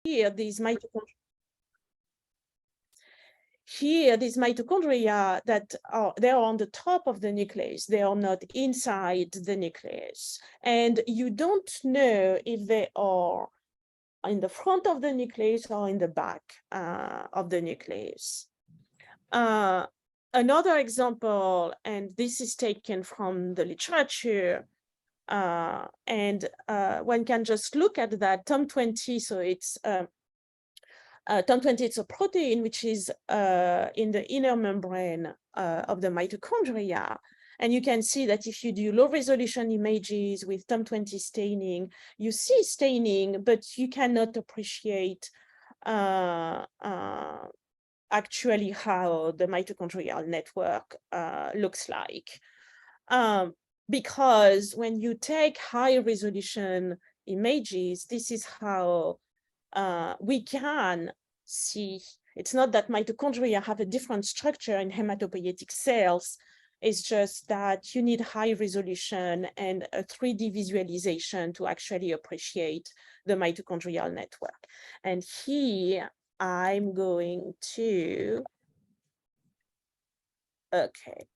here, these mitochondria that they are on the top of the nucleus, they are not inside the nucleus. And you don't know if they are in the front of the nucleus or in the back of the nucleus. Another example, and this is taken from the literature, and one can just look at that TOM20. So it's TOM20, it's a protein which is in the inner membrane of the mitochondria. And you can see that if you do low resolution images with TOM20 staining, you see staining, but you cannot appreciate actually how the mitochondrial network looks like. Because when you take high resolution images, this is how we can see. It's not that mitochondria have a different structure in hematopoietic cells. It's just that you need high resolution and a 3D visualization to actually appreciate the mitochondrial network. And here I'm going to, okay,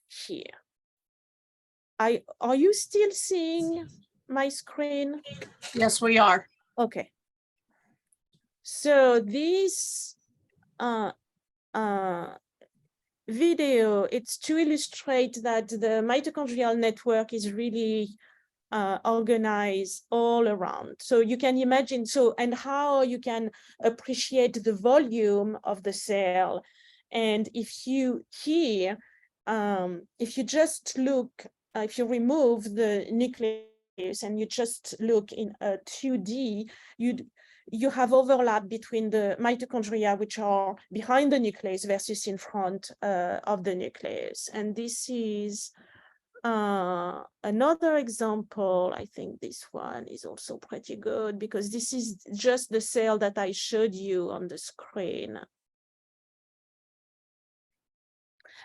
here. Are you still seeing my screen? Yes, we are. Okay. So this video, it's to illustrate that the mitochondrial network is really organized all around. So you can imagine, and how you can appreciate the volume of the cell. And if you here, if you just look, if you remove the nucleus and you just look in a 2D, you have overlap between the mitochondria, which are behind the nucleus versus in front of the nucleus. And this is another example. I think this one is also pretty good because this is just the cell that I showed you on the screen.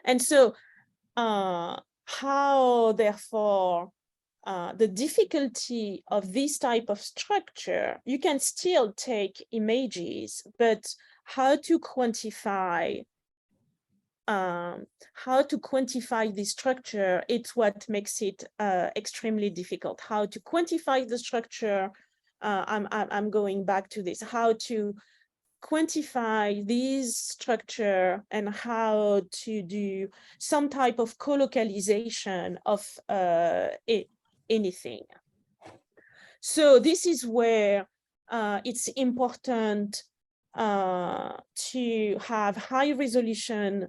And so how, therefore, the difficulty of this type of structure, you can still take images, but how to quantify the structure, it's what makes it extremely difficult. How to quantify the structure, I'm going back to this, how to quantify this structure and how to do some type of co-localization of anything. So this is where it's important to have high resolution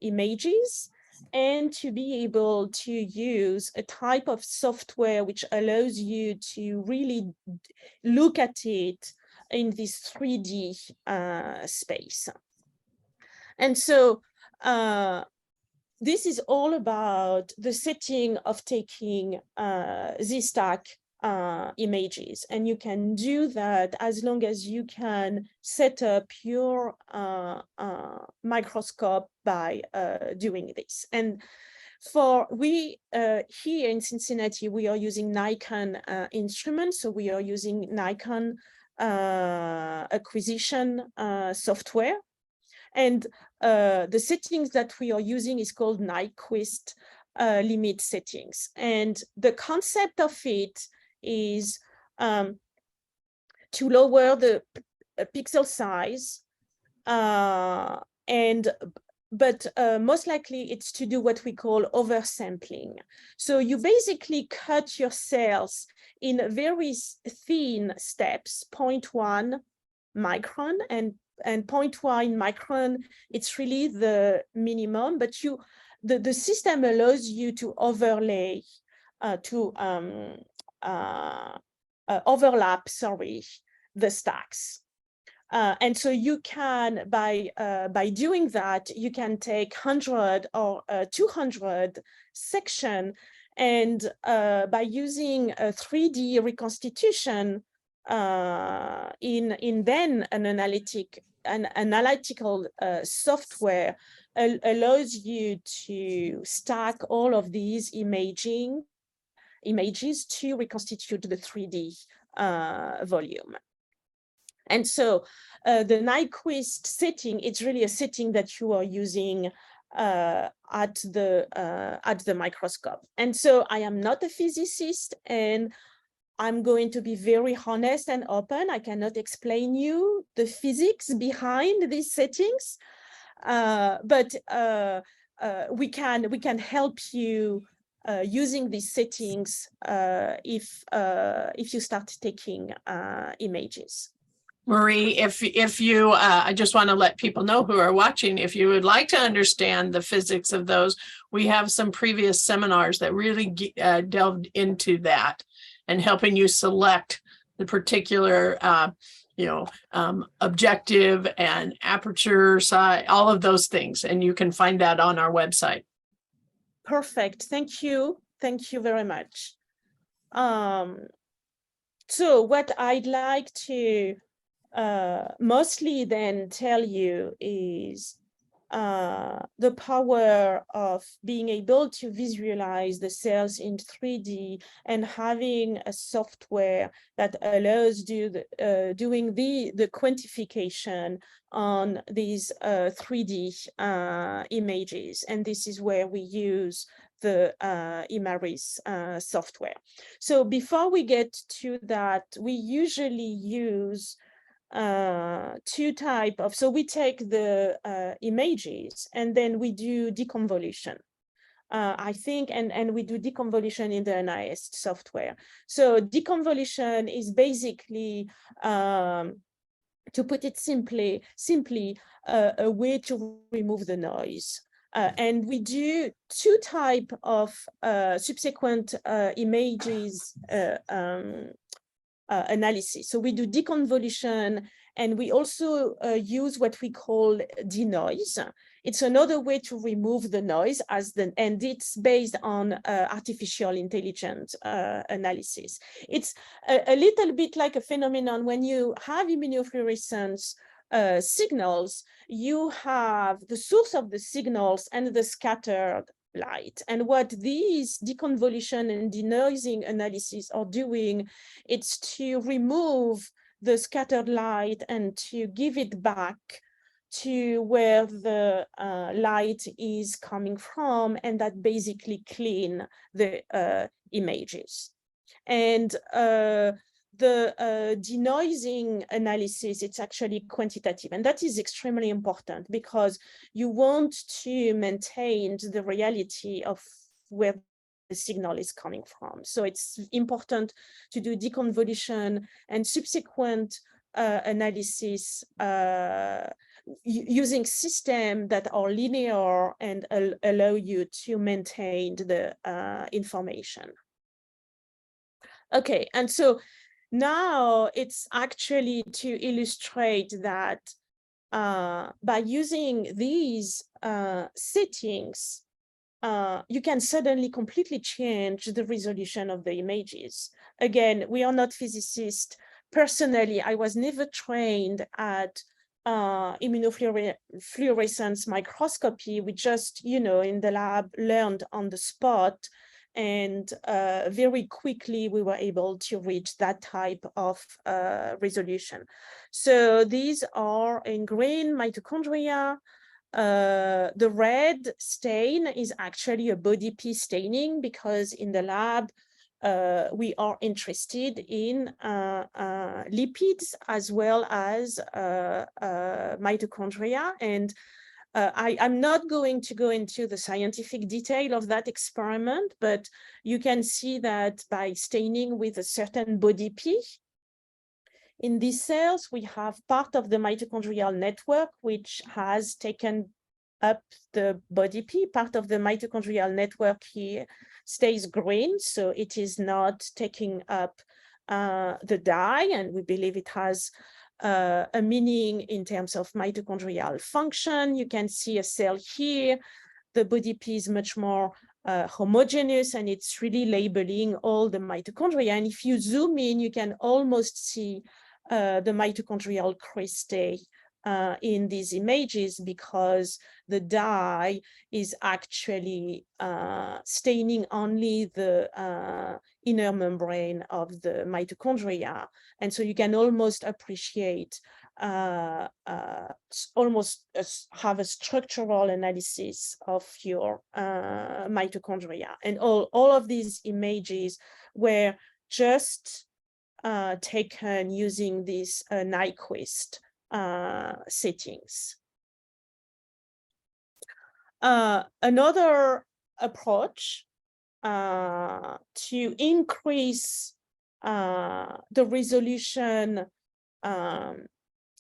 images and to be able to use a type of software which allows you to really look at it in this 3D space. And so this is all about the setting of taking Z-stack images. And you can do that as long as you can set up your microscope by doing this. And here in Cincinnati, we are using Nikon instruments. So we are using Nikon acquisition software. And the settings that we are using is called Nyquist limit settings. And the concept of it is to lower the pixel size, but most likely it's to do what we call oversampling. So you basically cut your cells in very thin steps, 0.1 micron, and 0.1 micron, it's really the minimum, but the system allows you to overlay, overlap, the stacks. And so you can, by doing that, you can take 100 or 200 section, and by using a 3D reconstitution in then an analytical software allows you to stack all of these images to reconstitute the 3D volume. And so the Nyquist setting, it's really a setting that you are using at the microscope. And so I am not a physicist, and I'm going to be very honest and open. I cannot explain you the physics behind these settings, but we can help you using these settings if you start taking images. Marie, if you, I just want to let people know who are watching, if you would like to understand the physics of those, we have some previous seminars that really delved into that and helping you select the particular, objective and aperture size, all of those things. And you can find that on our website. Perfect. Thank you. Thank you very much. So what I'd like to mostly then tell you is the power of being able to visualize the cells in 3D and having a software that allows doing the quantification on these 3D images. And this is where we use the Imaris software. So before we get to that, we usually use two types of, so we take the images and then we do deconvolution. I think, and we do deconvolution in the Imaris software. So deconvolution is basically, to put it simply, a way to remove the noise. And we do two types of subsequent images analysis. So we do deconvolution, and we also use what we call denoise. It's another way to remove the noise, and it's based on artificial intelligence analysis. It's a little bit like a phenomenon when you have immunofluorescence signals, you have the source of the signals and the scattered light. And what these deconvolution and denoising analysis are doing, it's to remove the scattered light and to give it back to where the light is coming from, and that basically clean the images. And the denoising analysis, it's actually quantitative, and that is extremely important because you want to maintain the reality of where the signal is coming from. So it's important to do deconvolution and subsequent analysis using systems that are linear and allow you to maintain the information. Okay, and so now it's actually to illustrate that by using these settings, you can suddenly completely change the resolution of the images. Again, we are not physicists. Personally, I was never trained at immunofluorescence microscopy. We just, in the lab learned on the spot. And very quickly, we were able to reach that type of resolution. So these are in green mitochondria. The red stain is actually a body P staining because in the lab, we are interested in lipids as well as mitochondria. And I'm not going to go into the scientific detail of that experiment, but you can see that by staining with a certain body P, in these cells, we have part of the mitochondrial network, which has taken up the body P. Part of the mitochondrial network here stays green, so it is not taking up the dye, and we believe it has a meaning in terms of mitochondrial function. You can see a cell here. The body P is much more homogeneous, and it's really labeling all the mitochondria. And if you zoom in, you can almost see the mitochondrial cristae in these images because the dye is actually staining only the inner membrane of the mitochondria. And so you can almost appreciate, almost have a structural analysis of your mitochondria. And all of these images were just taken using these Nyquist settings. Another approach to increase the resolution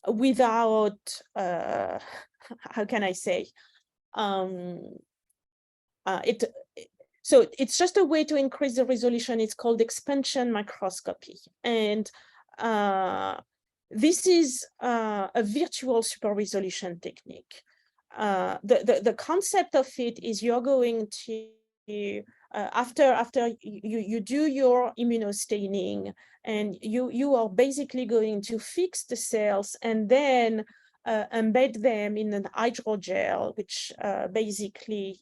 without, how can I say, so it's just a way to increase the resolution. It's called expansion microscopy. And this is a virtual super resolution technique. The concept of it is you're going to, after you do your immunostaining, and you are basically going to fix the cells and then embed them in an hydrogel, which basically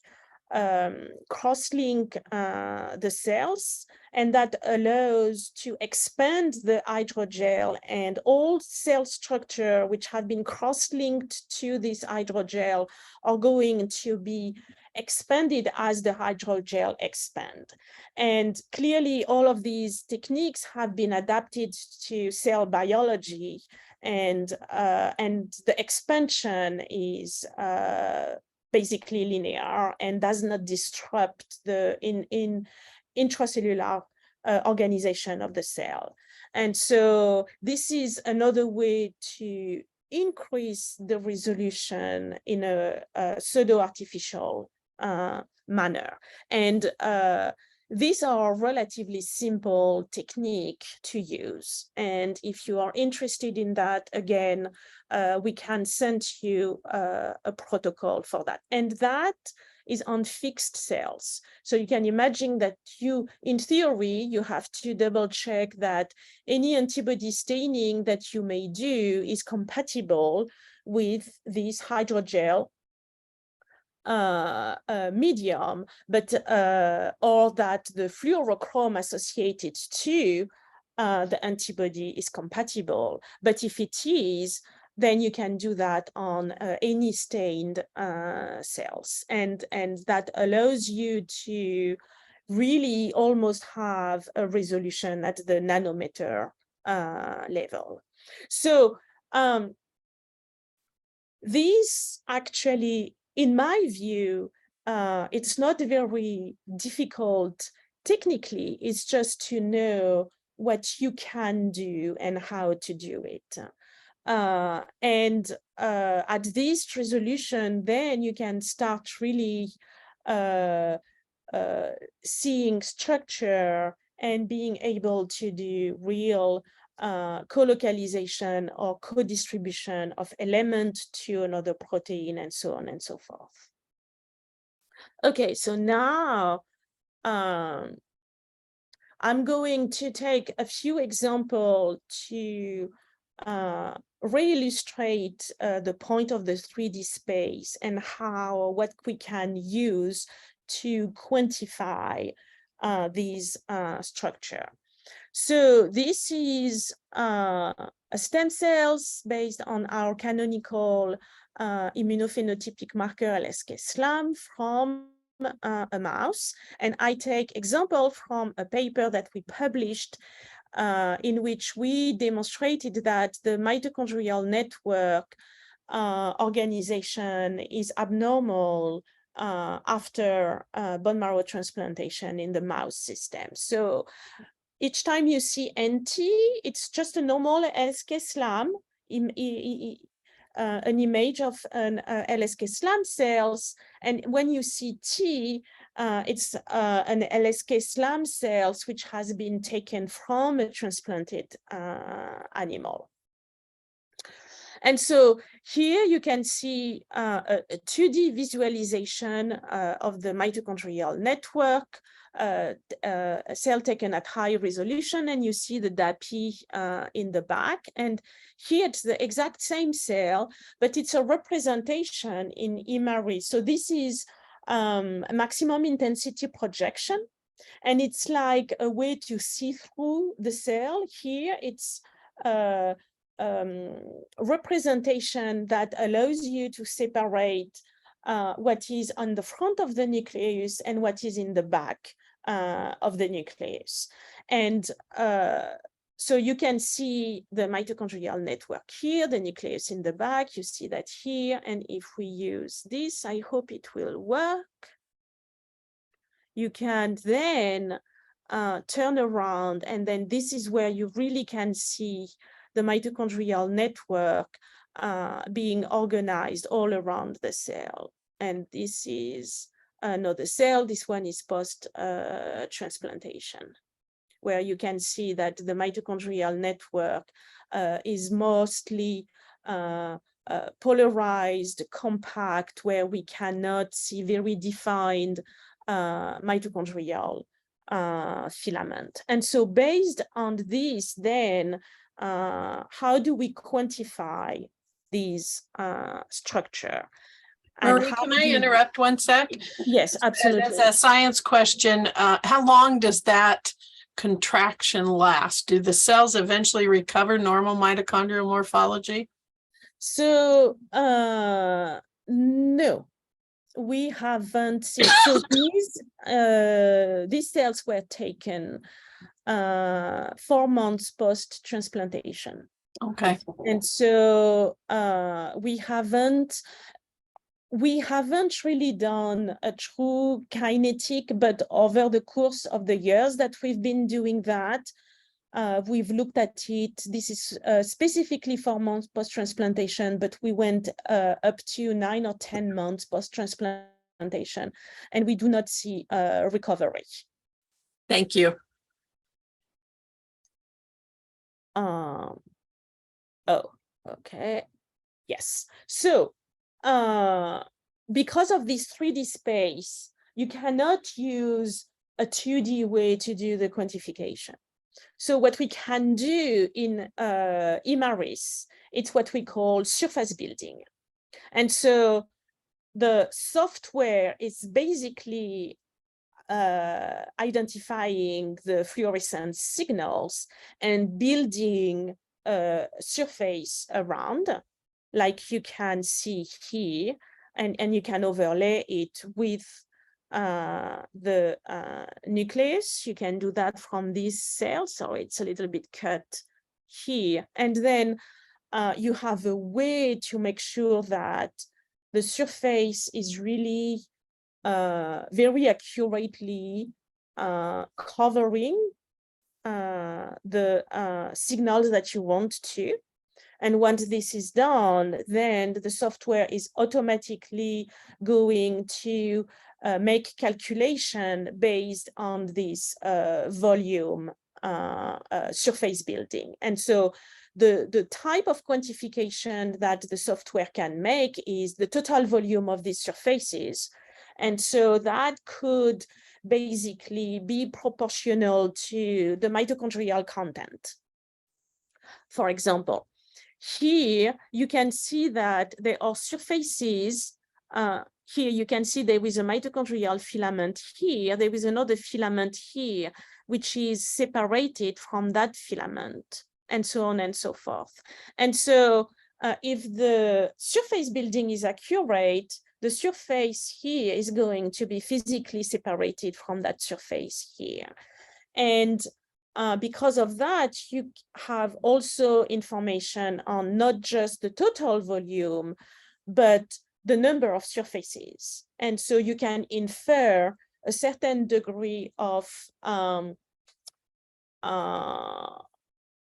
cross-link the cells, and that allows to expand the hydrogel, and all cell structure which have been cross-linked to this hydrogel are going to be expanded as the hydrogel expand. And clearly all of these techniques have been adapted to cell biology, and the expansion is basically linear and does not disrupt the intracellular organization of the cell. And so this is another way to increase the resolution in a pseudo-artificial manner. And these are relatively simple technique to use. And if you are interested in that, again, we can send you a protocol for that. And that is on fixed cells. So you can imagine that you, in theory, you have to double check that any antibody staining that you may do is compatible with this hydrogel medium, but or that the fluorochrome associated to the antibody is compatible. But if it is, then you can do that on any stained cells, and that allows you to really almost have a resolution at the nanometer level. So these actually, in my view, it's not very difficult technically. It's just to know what you can do and how to do it. And at this resolution, then you can start really seeing structure and being able to do real co-localization or co-distribution of element to another protein, and so on and so forth. Okay, so now I'm going to take a few examples to re-illustrate the point of the 3D space and what we can use to quantify these structure. So this is a stem cells based on our canonical immunophenotypic marker LSK-SLAM from a mouse. And I take example from a paper that we published in which we demonstrated that the mitochondrial network organization is abnormal after bone marrow transplantation in the mouse system. So each time you see NT, it's just a normal LSK-SLAM, an image of an LSK-SLAM cells. And when you see T, it's an LSK-SLAM cells which has been taken from a transplanted animal. And so here you can see a 2D visualization of the mitochondrial network, a cell taken at high resolution, and you see the DAPI in the back. And here it's the exact same cell, but it's a representation in Imaris. So this is a maximum intensity projection And it's like a way to see through the cell. Here, it's representation that allows you to separate what is on the front of the nucleus and what is in the back of the nucleus. And so you can see the mitochondrial network here, the nucleus in the back, you see that here. And if we use this, I hope it will work. You can then turn around, and then this is where you really can see the mitochondrial network being organized all around the cell. And this is another cell. This one is post-transplantation, where you can see that the mitochondrial network is mostly polarized, compact, where we cannot see very defined mitochondrial filament. And so based on this, then, how do we quantify these structure? Marie, can I interrupt one sec? Yes, absolutely. As a science question, how long does that contraction last? Do the cells eventually recover normal mitochondrial morphology? So, no, we haven't seen. So these cells were taken 4 months post-transplantation. Okay. And so we haven't really done a true kinetic, but over the course of the years that we've been doing that, we've looked at it. This is specifically 4 months post-transplantation, but we went up to 9 or 10 months post-transplantation, and we do not see recovery. Thank you. Oh, okay. Yes. So because of this 3D space, you cannot use a 2D way to do the quantification. So what we can do in Imaris, it's what we call surface building. And so the software is basically identifying the fluorescent signals and building a surface around, like you can see here, and you can overlay it with the nucleus. You can do that from this cell, so it's a little bit cut here. And then you have a way to make sure that the surface is really very accurately covering the signals that you want to. And once this is done, then the software is automatically going to make calculation based on this volume surface building. And so the type of quantification that the software can make is the total volume of these surfaces. And so that could basically be proportional to the mitochondrial content. For example, here you can see that there are surfaces. Here you can see there is a mitochondrial filament here. There is another filament here, which is separated from that filament, and so on and so forth. And so if the surface building is accurate, the surface here is going to be physically separated from that surface here. And because of that, you have also information on not just the total volume, but the number of surfaces. And so you can infer a certain degree of how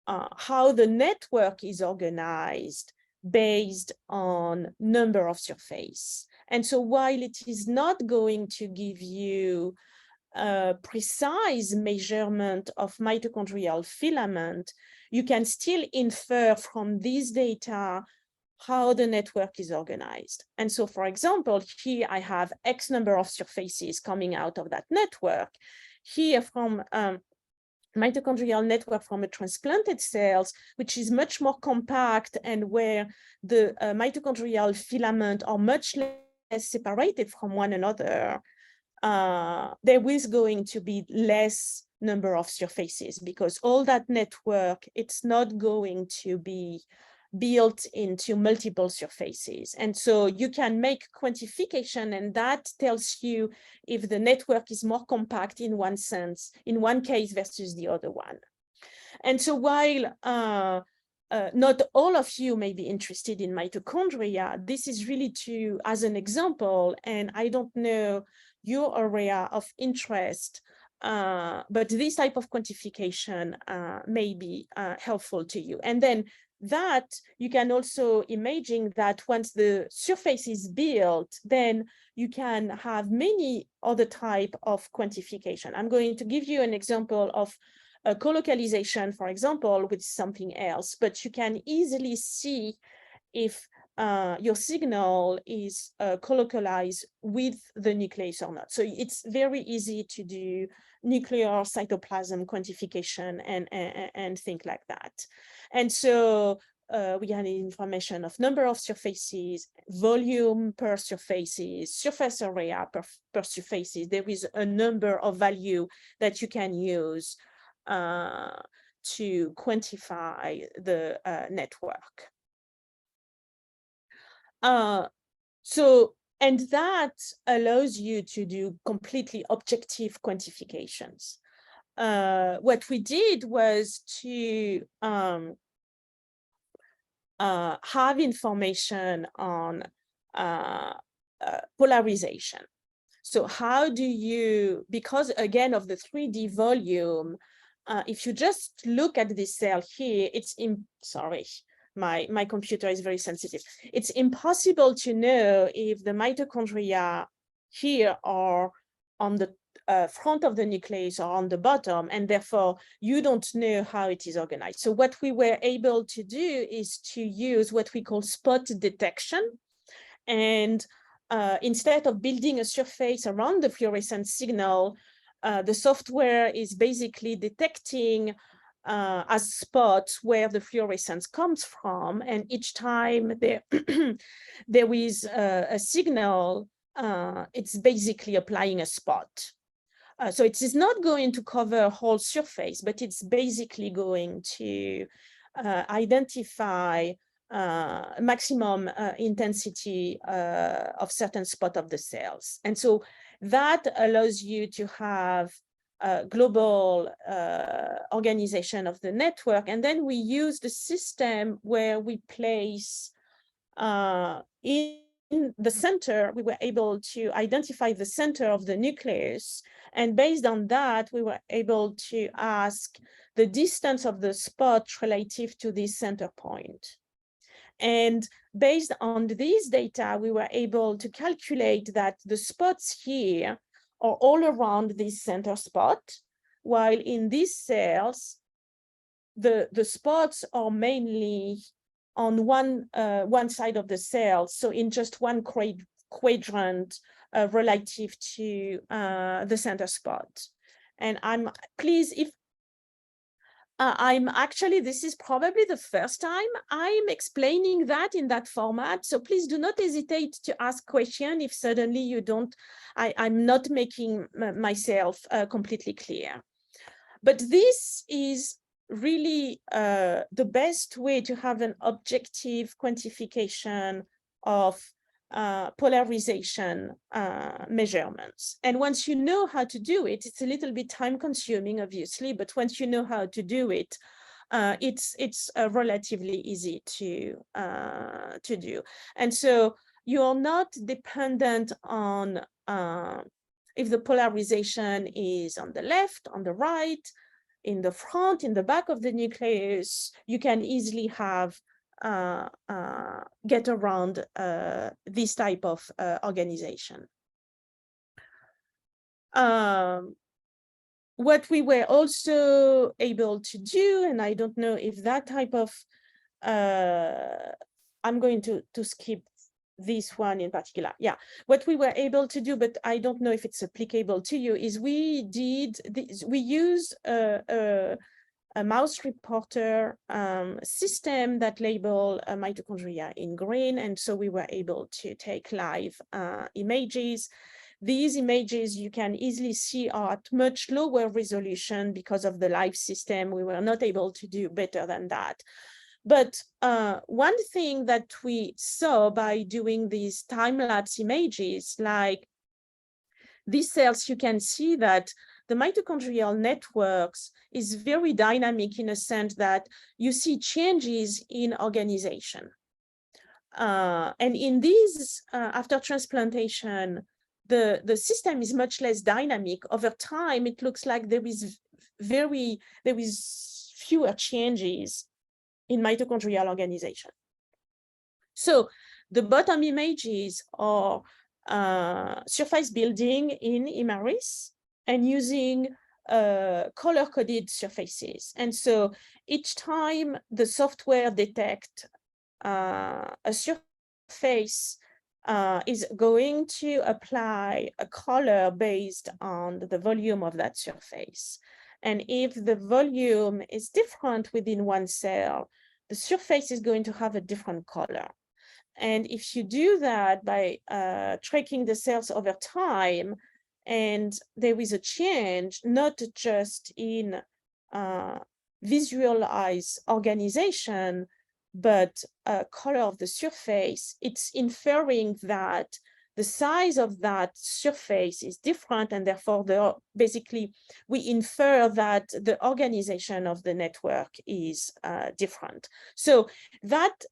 the network is organized based on number of surface. And so while it is not going to give you a precise measurement of mitochondrial filament, you can still infer from this data how the network is organized. And so, for example, here I have X number of surfaces coming out of that network. Here from mitochondrial network from a transplanted cells, which is much more compact and where the mitochondrial filament are much less separated from one another. there is going to be less number of surfaces, because all that network, it's not going to be built into multiple surfaces. And so you can make quantification, and that tells you if the network is more compact in one sense, in one case versus the other one. And so while not all of you may be interested in mitochondria, this is really as an example, and I don't know your area of interest, but this type of quantification may be helpful to you. And then that you can also imagine that once the surface is built, then you can have many other type of quantification. I'm going to give you an example of a colocalization, for example, with something else, but you can easily see if your signal is colocalized with the nucleus or not. So it's very easy to do nuclear cytoplasm quantification and things like that. And so we have information of number of surfaces, volume per surfaces, surface area per surfaces. There is a number of value that you can use to quantify the network. And that allows you to do completely objective quantifications. What we did was to have information on polarization. So how do you, because again of the 3D volume, if you just look at this cell here, sorry, my computer is very sensitive. It's impossible to know if the mitochondria here are on the front of the nucleus or on the bottom, and therefore you don't know how it is organized. So what we were able to do is to use what we call spot detection. And instead of building a surface around the fluorescent signal, the software is basically detecting as spots where the fluorescence comes from, and each time there is a signal, it's basically applying a spot. So it is not going to cover a whole surface, but it's basically going to identify maximum intensity of certain spot of the cells. And so that allows you to have global organization of the network. And then we use the system where we place in the center, we were able to identify the center of the nucleus. And based on that, we were able to ask the distance of the spot relative to this center point. And based on these data, we were able to calculate that the spots here are all around this center spot, while in these cells, the spots are mainly on one side of the cell, so in just one quadrant relative to the center spot. And I'm actually, this is probably the first time I'm explaining that in that format. So please do not hesitate to ask questions if suddenly you don't, I'm not making myself completely clear. But this is really the best way to have an objective quantification of polarization measurements. And once you know how to do it, it's a little bit time consuming, obviously, but once you know how to do it, it's relatively easy to do. And so you're not dependent on if the polarization is on the left, on the right, in the front, in the back of the nucleus. You can easily have get around this type of organization. What we were also able to do, and I don't know if that type of, I'm going to skip this one in particular. Yeah, what we were able to do, but I don't know if it's applicable to you, is we used a mouse reporter system that labeled mitochondria in green. And so we were able to take live images. these images you can easily see are at much lower resolution because of the live system. We were not able to do better than that. But one thing that we saw by doing these time-lapse images, like these cells, you can see that the mitochondrial networks is very dynamic in a sense that you see changes in organization. And in these, after transplantation, the system is much less dynamic. Over time, it looks like there is fewer changes in mitochondrial organization. So the bottom images are surface building in Imaris and using color-coded surfaces. And so each time the software detects a surface is going to apply a color based on the volume of that surface. And if the volume is different within one cell, the surface is going to have a different color. And if you do that by tracking the cells over time, and there is a change, not just in visualized organization, but color of the surface, it's inferring that the size of that surface is different, and therefore basically we infer that the organization of the network is different. So that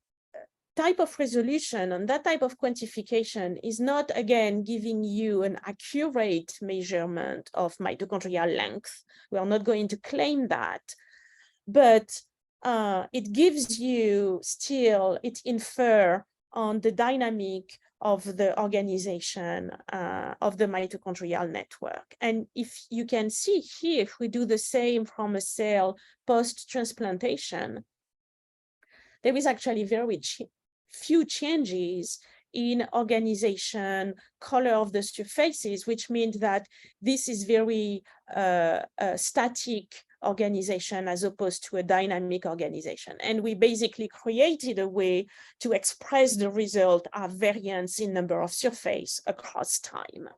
type of resolution and that type of quantification is not, again, giving you an accurate measurement of mitochondrial length. We are not going to claim that, but it gives you still, it infer on the dynamic of the organization of the mitochondrial network. And if you can see here, if we do the same from a cell post-transplantation, there is actually very few changes in organization, color of the surfaces, which means that this is very static organization as opposed to a dynamic organization. And we basically created a way to express the result of variance in number of surface across time.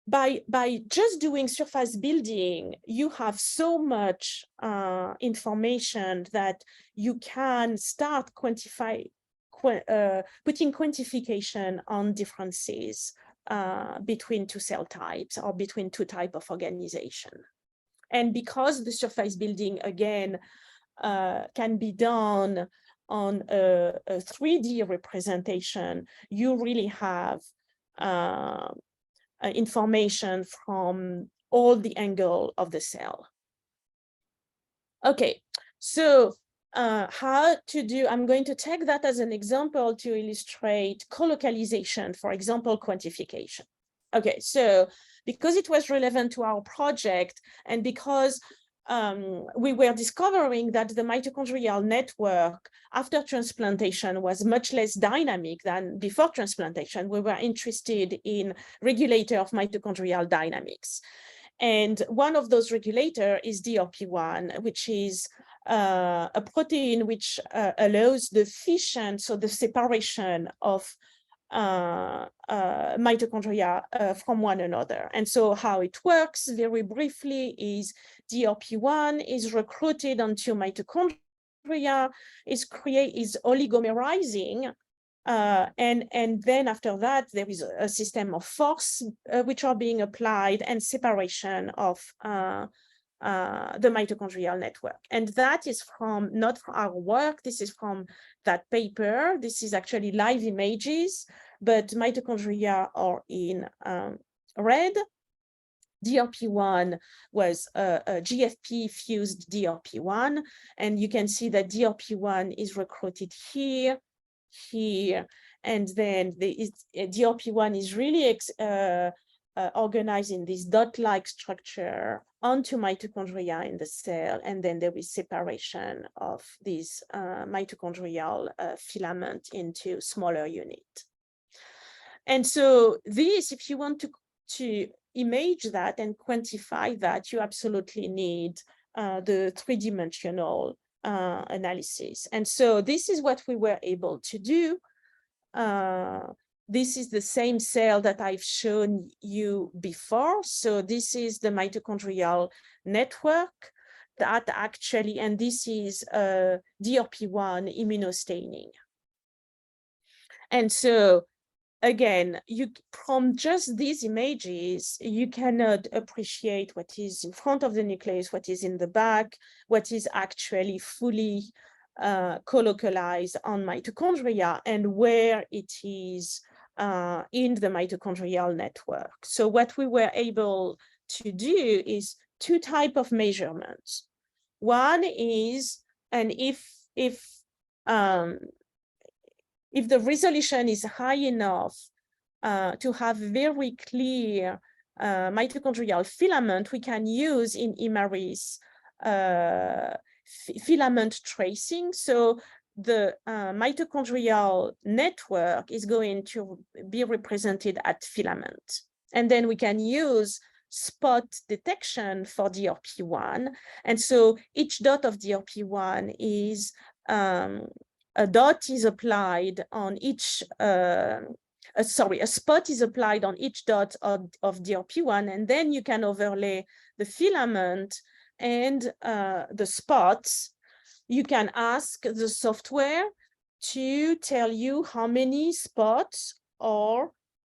By just doing surface building, you have so much information that you can start putting quantification on differences between two cell types or between two types of organization. And because the surface building, again, can be done on a 3D representation, you really have information from all the angle of the cell. Okay, so how to do, I'm going to take that as an example to illustrate colocalization, for example, quantification. Okay, so because it was relevant to our project and because we were discovering that the mitochondrial network after transplantation was much less dynamic than before transplantation, we were interested in regulator of mitochondrial dynamics. And one of those regulators is DRP1, which is a protein which allows the fission, so the separation of mitochondria from one another. And so how it works very briefly is DRP1 is recruited onto mitochondria, is oligomerizing, and then after that, there is a system of force which are being applied and separation of the mitochondrial network. And that is from, not from our work, this is from that paper. This is actually live images, but mitochondria are in red. DRP1 was a GFP fused DRP1, and you can see that DRP1 is recruited here, and then DRP1 is really organized in this dot-like structure onto mitochondria in the cell, and then there is separation of this mitochondrial filament into smaller unit. And so this, if you want to image that and quantify that, you absolutely need the three-dimensional analysis. And so this is what we were able to do. this is the same cell that I've shown you before. So this is the mitochondrial network that actually, and this is DRP1 immunostaining. And so again, from just these images, you cannot appreciate what is in front of the nucleus, what is in the back, what is actually fully colocalized on mitochondria, and where it is in the mitochondrial network. So what we were able to do is two types of measurements. One is, and if the resolution is high enough to have very clear mitochondrial filament, we can use in Imaris filament tracing. So the mitochondrial network is going to be represented at filament. And then we can use spot detection for DRP1. And so each dot of DRP1 is a dot is applied on each, a spot is applied on each dot of DRP1, and then you can overlay the filament and the spots. You can ask the software to tell you how many spots are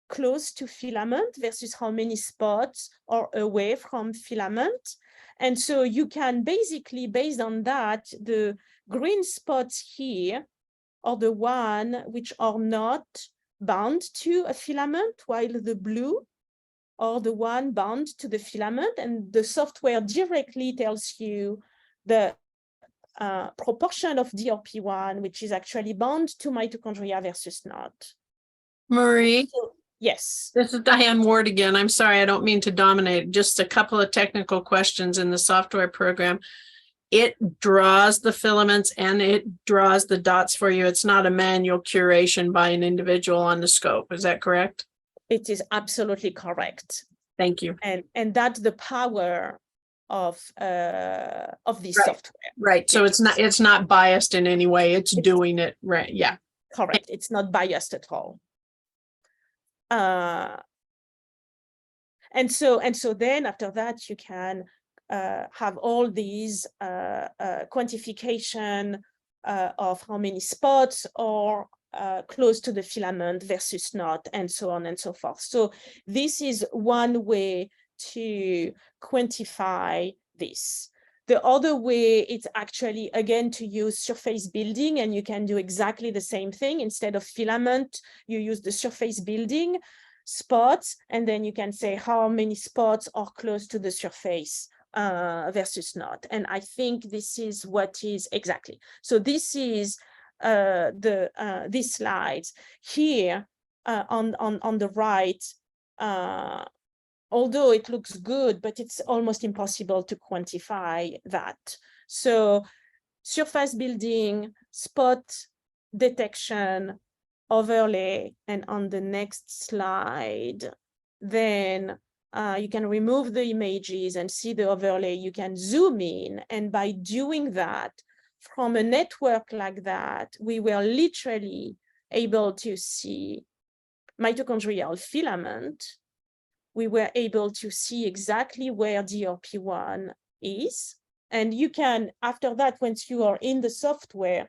close to filament versus how many spots are away from filament. And so you can basically, based on that, the green spots here are the one which are not bound to a filament, while the blue are the one bound to the filament, and the software directly tells you the proportion of DRP1, which is actually bound to mitochondria versus not. Marie? So, yes. This is Diane Ward again. I'm sorry, I don't mean to dominate. Just a couple of technical questions in the software program. It draws the filaments and it draws the dots for you. It's not a manual curation by an individual on the scope. Is that correct? It is absolutely correct. Thank you. And that's the power of this Right. software. Right. So it's not biased in any way. It's doing it right. Yeah. Correct. It's not biased at all. And so then after that, you can have all these quantification of how many spots are close to the filament versus not, and so on and so forth. So this is one way to quantify this. The other way is actually, again, to use surface building, and you can do exactly the same thing. Instead of filament, you use the surface building spots, and then you can say how many spots are close to the surface versus not. And I think this is what is exactly. So this is these slides here on the right. Although it looks good, but it's almost impossible to quantify that. So surface building, spot detection, overlay, and on the next slide, then you can remove the images and see the overlay. You can zoom in, and by doing that, from a network like that, we were literally able to see mitochondrial filament. We were able to see exactly where DRP1 is. And you can, after that, once you are in the software,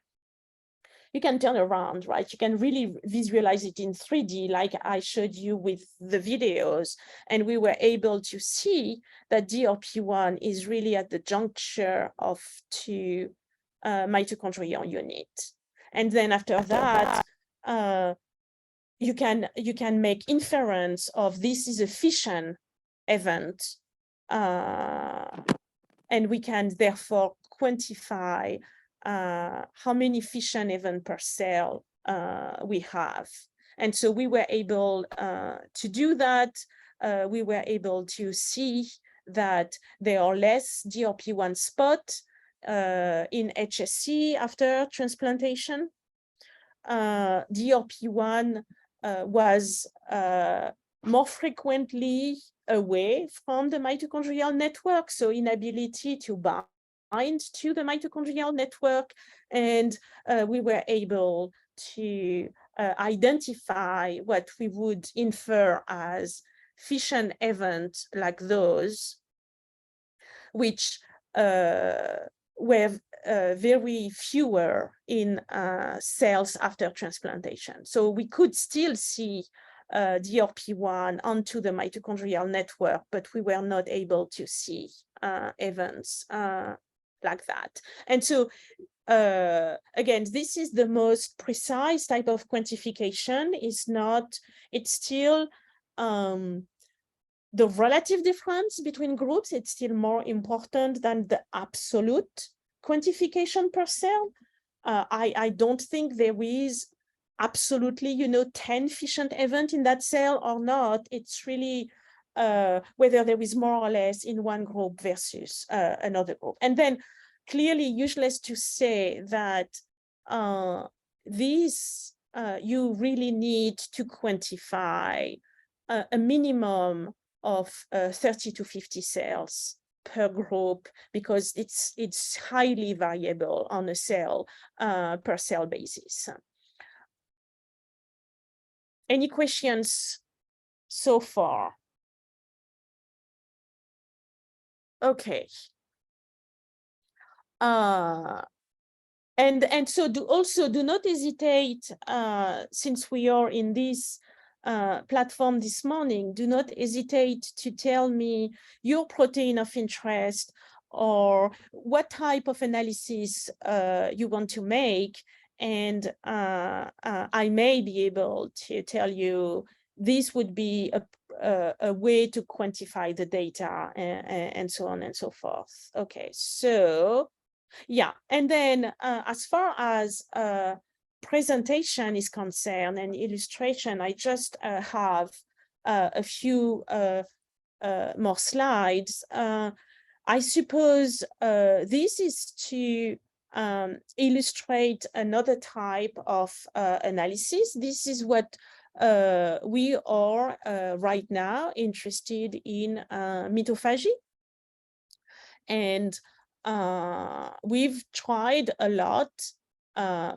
you can turn around, right? You can really visualize it in 3D, like I showed you with the videos. And we were able to see that DRP1 is really at the juncture of two mitochondrial units. And then after that, you can make inference of this is a fission event, and we can therefore quantify how many fission events per cell we have. And so we were able to do that. We were able to see that there are less DRP1 spots in HSC after transplantation. DRP1 was more frequently away from the mitochondrial network, so inability to bind to the mitochondrial network, and we were able to identify what we would infer as fission events like those, which were very fewer in cells after transplantation. So we could still see DRP1 onto the mitochondrial network, but we were not able to see events like that. And so again, this is the most precise type of quantification. It's still the relative difference between groups. It's still more important than the absolute quantification per cell. I don't think there is absolutely, 10 fission event in that cell or not. It's really whether there is more or less in one group versus another group. And then clearly useless to say that you really need to quantify a minimum of 30 to 50 cells per group, because it's highly variable on a cell per cell basis. Any questions so far? Okay. And so do not hesitate, since we are in this platform this morning, do not hesitate to tell me your protein of interest or what type of analysis you want to make. And I may be able to tell you this would be a way to quantify the data and so on and so forth. Okay, so yeah, and then as far as presentation is concerned and illustration, I just have a few more slides. I suppose this is to illustrate another type of analysis. This is what we are right now interested in mitophagy. And we've tried a lot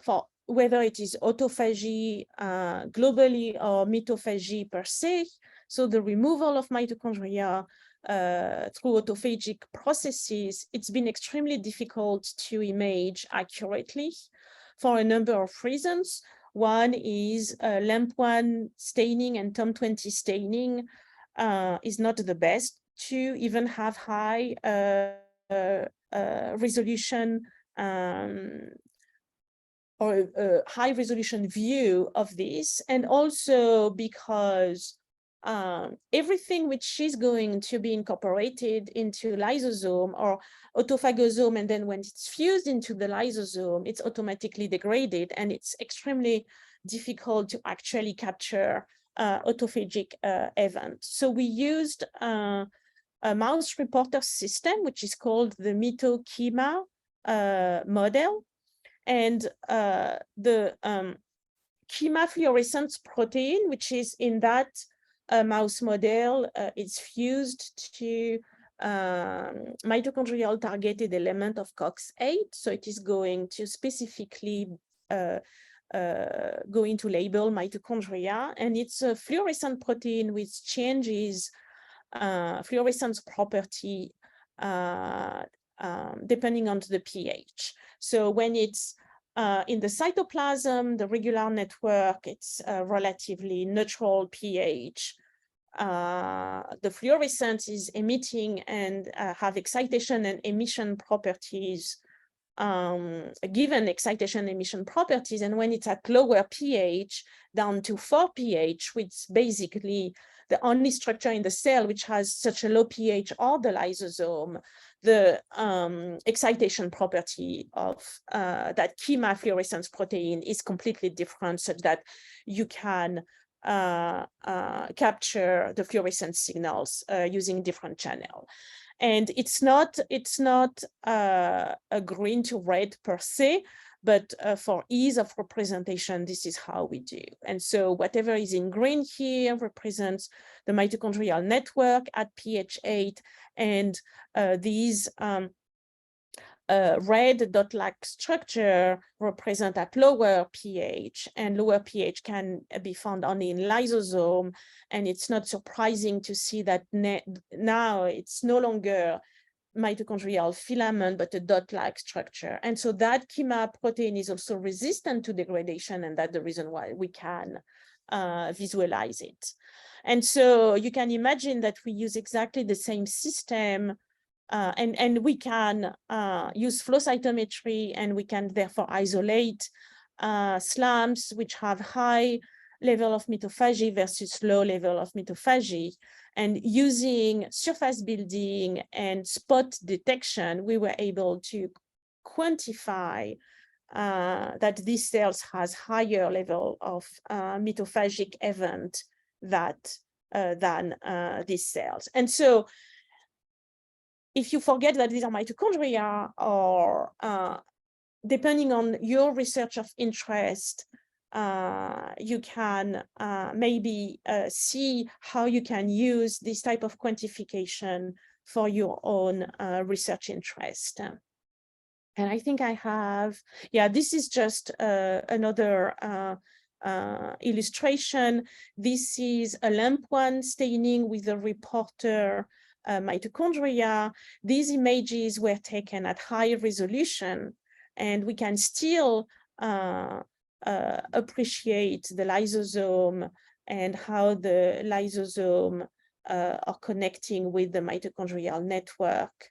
for whether it is autophagy globally or mitophagy per se. So the removal of mitochondria through autophagic processes, it's been extremely difficult to image accurately for a number of reasons. One is LAMP1 staining and TOM20 staining is not the best to even have high resolution or a high resolution view of this, and also because everything which is going to be incorporated into lysosome or autophagosome, and then when it's fused into the lysosome, it's automatically degraded, and it's extremely difficult to actually capture autophagic events. So we used a mouse reporter system, which is called the MitoKima model. And the Kima fluorescence protein, which is in that mouse model, is fused to mitochondrial targeted element of COX-8. So it is going to specifically going to label mitochondria. And it's a fluorescent protein which changes fluorescence property depending on the pH. So when it's in the cytoplasm, the regular network, it's relatively neutral pH. The fluorescence is emitting and have excitation and emission properties, given excitation emission properties. And when it's at lower pH, down to 4 pH, which is basically the only structure in the cell which has such a low pH, or the lysosome, the excitation property of that Kima fluorescence protein is completely different, such that you can capture the fluorescence signals using different channel. And it's not a green to red per se, but for ease of representation, this is how we do. And so whatever is in green here represents the mitochondrial network at pH 8, and these red dot-like structure represent at lower pH, and lower pH can be found only in lysosome. And it's not surprising to see that now it's no longer mitochondrial filament, but a dot-like structure. And so that chema protein is also resistant to degradation, and that's the reason why we can visualize it. And so you can imagine that we use exactly the same system, and we can use flow cytometry, and we can therefore isolate slums which have high level of mitophagy versus low level of mitophagy. And using surface building and spot detection, we were able to quantify that these cells has higher level of mitophagic event than these cells. And so if you forget that these are mitochondria, or depending on your research of interest, you can maybe see how you can use this type of quantification for your own research interest. And I think I have, yeah, this is just another illustration. This is a LAMP1 staining with a reporter mitochondria. These images were taken at high resolution, and we can still appreciate the lysosome and how the lysosome are connecting with the mitochondrial network.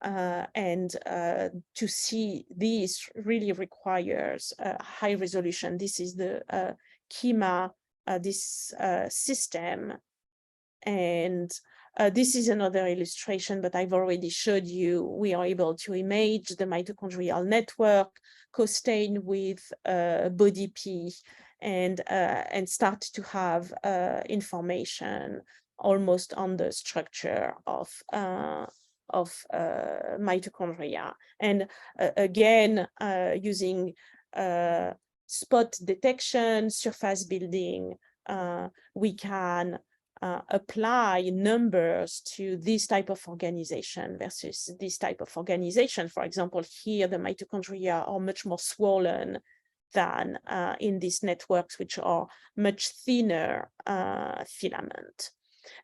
And to see this really requires high resolution. This is the chema, this system. And this is another illustration, but I've already showed you we are able to image the mitochondrial network, co-stain with body P, and start to have information almost on the structure of mitochondria. And again, using spot detection, surface building, we can apply numbers to this type of organization versus this type of organization. For example, here the mitochondria are much more swollen than in these networks, which are much thinner filament.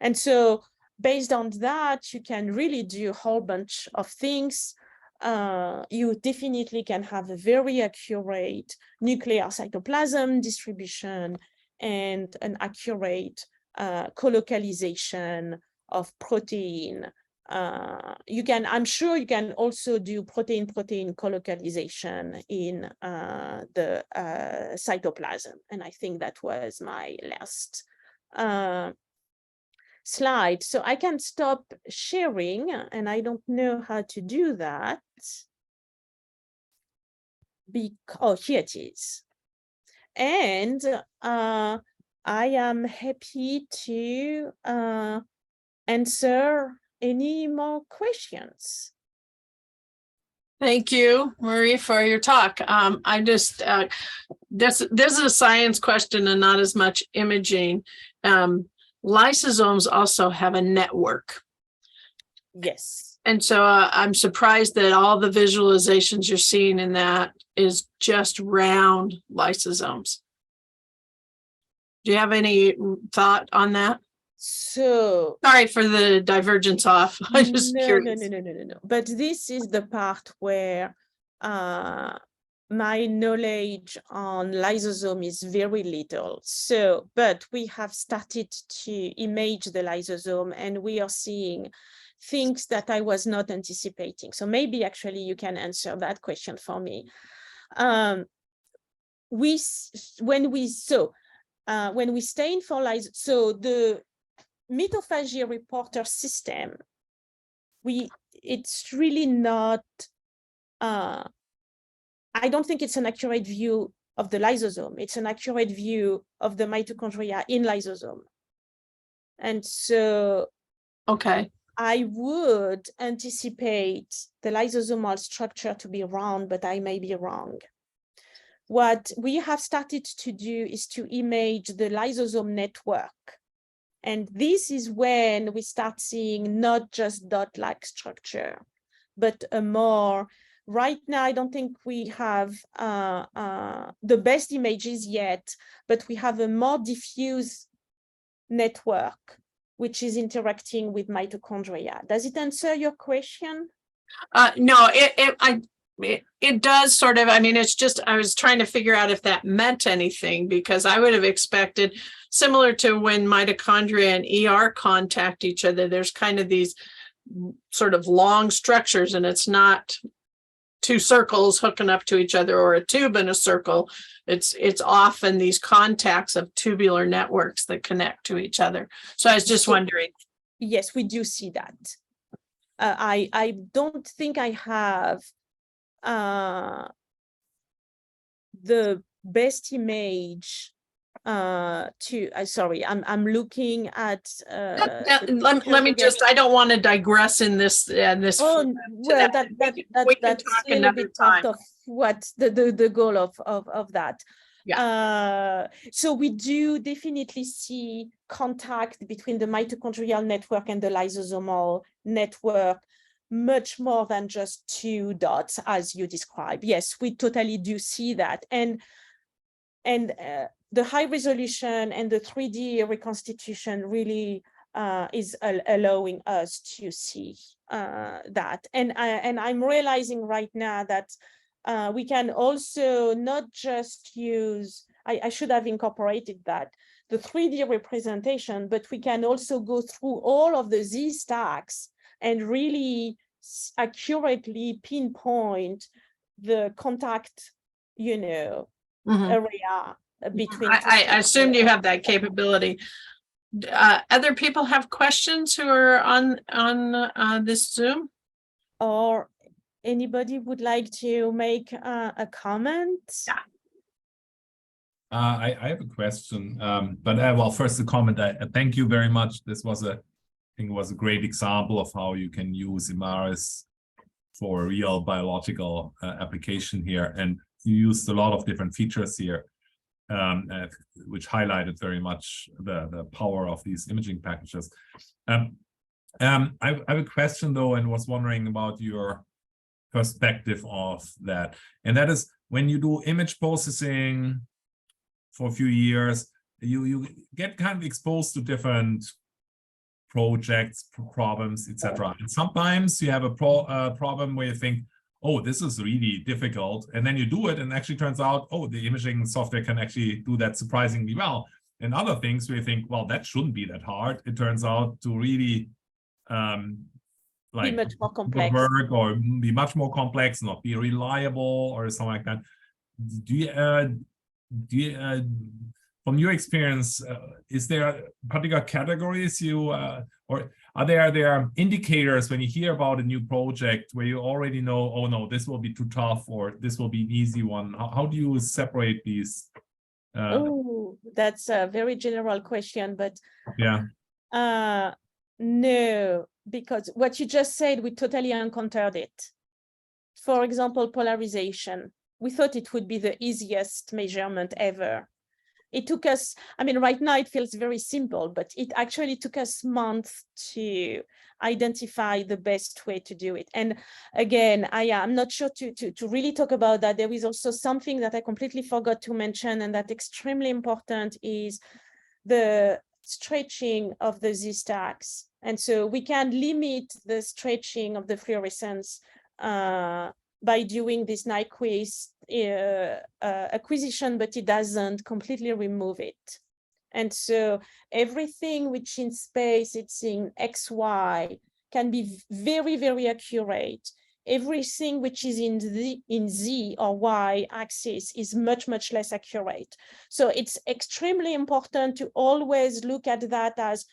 And so based on that, you can really do a whole bunch of things. You definitely can have a very accurate nuclear cytoplasm distribution and an accurate colocalization of protein. I'm sure you can also do protein-protein colocalization in the cytoplasm. And I think that was my last slide. So I can stop sharing, and I don't know how to do that. Oh, here it is. And I am happy to answer any more questions. Thank you, Marie, for your talk. I just, this is a science question and not as much imaging. Lysosomes also have a network. Yes. And so I'm surprised that all the visualizations you're seeing in that is just round lysosomes. Do you have any thought on that? So sorry for the divergence off. I'm just curious. No. But this is the part where my knowledge on lysosome is very little. So, but we have started to image the lysosome, and we are seeing things that I was not anticipating. So maybe actually you can answer that question for me. When we stain for lysosome, so the mitophagy reporter system, it's really not, I don't think it's an accurate view of the lysosome. It's an accurate view of the mitochondria in lysosome. And so okay, I would anticipate the lysosomal structure to be round, but I may be wrong. What we have started to do is to image the lysosome network. And this is when we start seeing not just dot-like structure, but a more Right now, I don't think we have the best images yet, but we have a more diffuse network which is interacting with mitochondria. Does it answer your question? No, it does sort of. I mean, it's just I was trying to figure out if that meant anything, because I would have expected, similar to when mitochondria and ER contact each other, there's kind of these sort of long structures, and it's not two circles hooking up to each other or a tube in a circle. It's often these contacts of tubular networks that connect to each other. So I was just wondering. Yes, we do see that. I don't think I have the best image sorry, I'm looking at let me just, I don't want to digress in this well, that's a little bit part of what the goal of that. So we do definitely see contact between the mitochondrial network and the lysosomal network, much more than just two dots, as you describe. Yes, we totally do see that. And the high resolution and the 3D reconstitution really is allowing us to see that. And I'm realizing right now that we can also not just use, I should have incorporated that, the 3D representation, but we can also go through all of the Z stacks and really accurately pinpoint the contact, area between. I assumed you have that capability. Other people have questions who are on this Zoom? Or anybody would like to make a comment? Yeah. I have a question, but well, first a comment. Thank you very much. This was I think it was a great example of how you can use Imaris for a real biological application here, and you used a lot of different features here, which highlighted very much the power of these imaging packages. I have a question though, and was wondering about your perspective of that, and that is when you do image processing for a few years, you get kind of exposed to different projects, problems, etc. And sometimes you have a problem where you think, oh, this is really difficult, and then you do it, and actually turns out, oh, the imaging software can actually do that surprisingly well. And other things where you think, well, that shouldn't be that hard. It turns out to really like be much more complex, work, or be much more complex, not be reliable, or something like that. Do you from your experience, is there particular categories you or are there indicators when you hear about a new project where you already know, oh no, this will be too tough, or this will be an easy one? How do you separate these? Oh, that's a very general question, but yeah. No, because what you just said, we totally encountered it. For example, polarization. We thought it would be the easiest measurement ever. It took us, I mean, right now it feels very simple, but it actually took us months to identify the best way to do it. And again, I'm not sure to really talk about that. There is also something that I completely forgot to mention, and that's extremely important, is the stretching of the Z stacks. And so we can limit the stretching of the fluorescence by doing this Nyquist acquisition, but it doesn't completely remove it. And so everything which in space, it's in XY, can be very, very accurate. Everything which is in Z or Y axis is much, much less accurate. So it's extremely important to always look at that as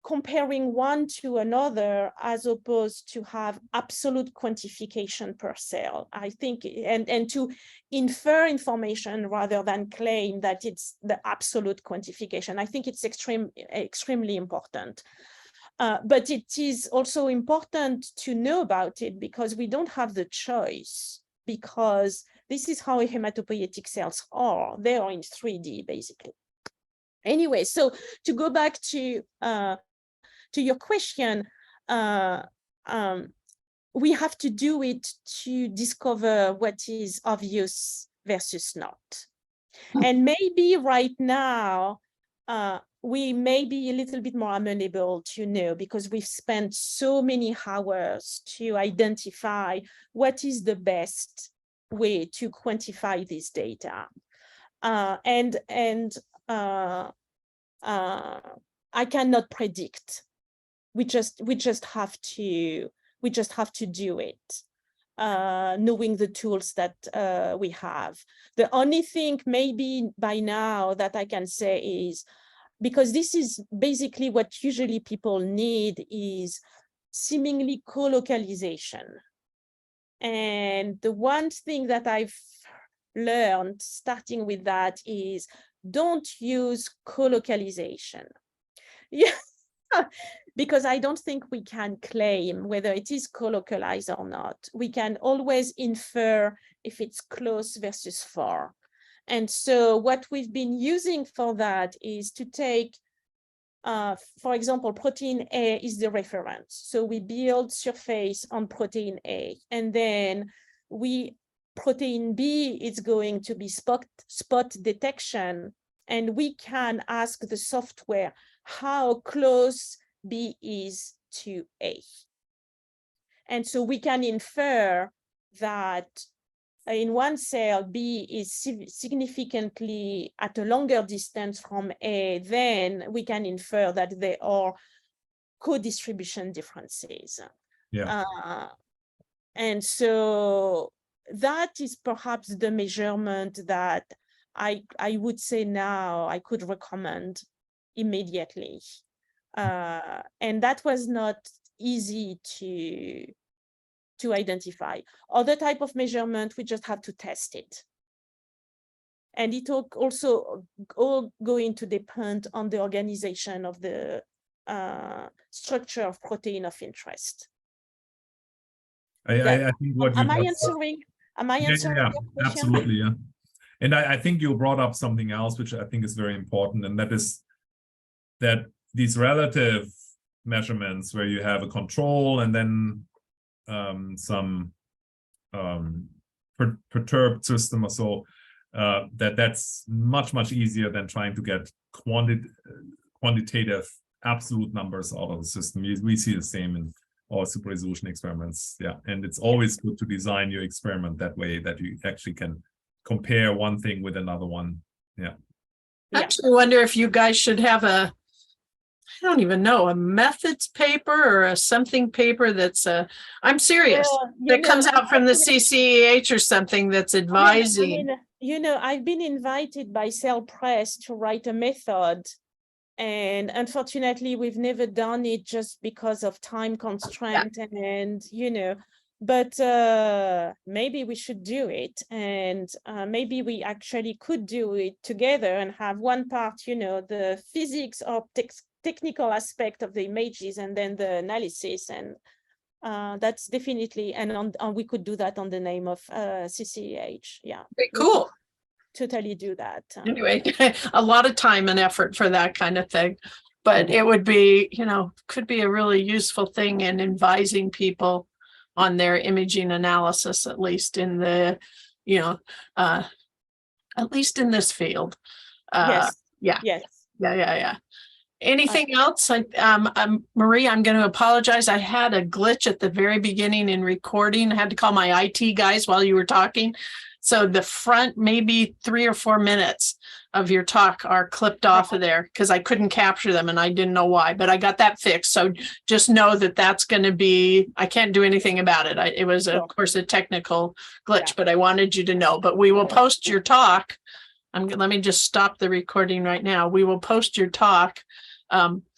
comparing one to another, as opposed to have absolute quantification per cell, I think, and to infer information rather than claim that it's the absolute quantification. I think it's extremely important. But it is also important to know about it, because we don't have the choice, because this is how hematopoietic cells are. They are in 3D, basically. Anyway, so to go back to your question, we have to do it to discover what is obvious versus not. And maybe right now, we may be a little bit more amenable to know, because we've spent so many hours to identify what is the best way to quantify this data. I cannot predict. We just have to do it, knowing the tools that we have. The only thing maybe by now that I can say is, because this is basically what usually people need, is seemingly co-localization. And the one thing that I've learned starting with that is, don't use co-localization. Yeah. Because I don't think we can claim whether it is co-localized or not. We can always infer if it's close versus far. And so what we've been using for that is to take, for example, protein A is the reference. So we build surface on protein A, and then protein B is going to be spot detection, and we can ask the software how close B is to A. And so we can infer that in one cell, B is significantly at a longer distance from A, then we can infer that there are co-distribution differences. Yeah. And so that is perhaps the measurement that I would say now I could recommend immediately. And that was not easy to identify. Other type of measurement, we just have to test it. And it also all going to depend on the organization of the structure of protein of interest. I think what am I answering your question? Absolutely, yeah. And I think you brought up something else, which I think is very important, and that is that these relative measurements where you have a control and then some perturbed system or so, that's much easier than trying to get quantitative absolute numbers out of the system. We see the same in our super resolution experiments. Yeah, and it's always good to design your experiment that way, that you actually can compare one thing with another one. Yeah. I actually wonder if you guys should have I don't even know, a methods paper or a something paper that's I'm serious, that comes out from the CCEH or something that's advising. I've been invited by Cell Press to write a method, and unfortunately we've never done it just because of time constraint. And but maybe we should do it, and maybe we actually could do it together and have one part, the physics or technical aspect of the images, and then the analysis. And that's definitely, and we could do that on the name of CCEH. Yeah, very cool. Totally do that. Anyway, a lot of time and effort for that kind of thing, but it would be, could be a really useful thing in advising people on their imaging analysis, at least in the, at least in this field. Yes. Yeah. Anything else? Marie, I'm going to apologize. I had a glitch at the very beginning in recording. I had to call my IT guys while you were talking. So the front, maybe 3 or 4 minutes of your talk are clipped off of there because I couldn't capture them and I didn't know why, but I got that fixed. So just know that that's going to be, I can't do anything about it. It was, of course, a technical glitch, but I wanted you to know. But we will post your talk. Let me just stop the recording right now. We will post your talk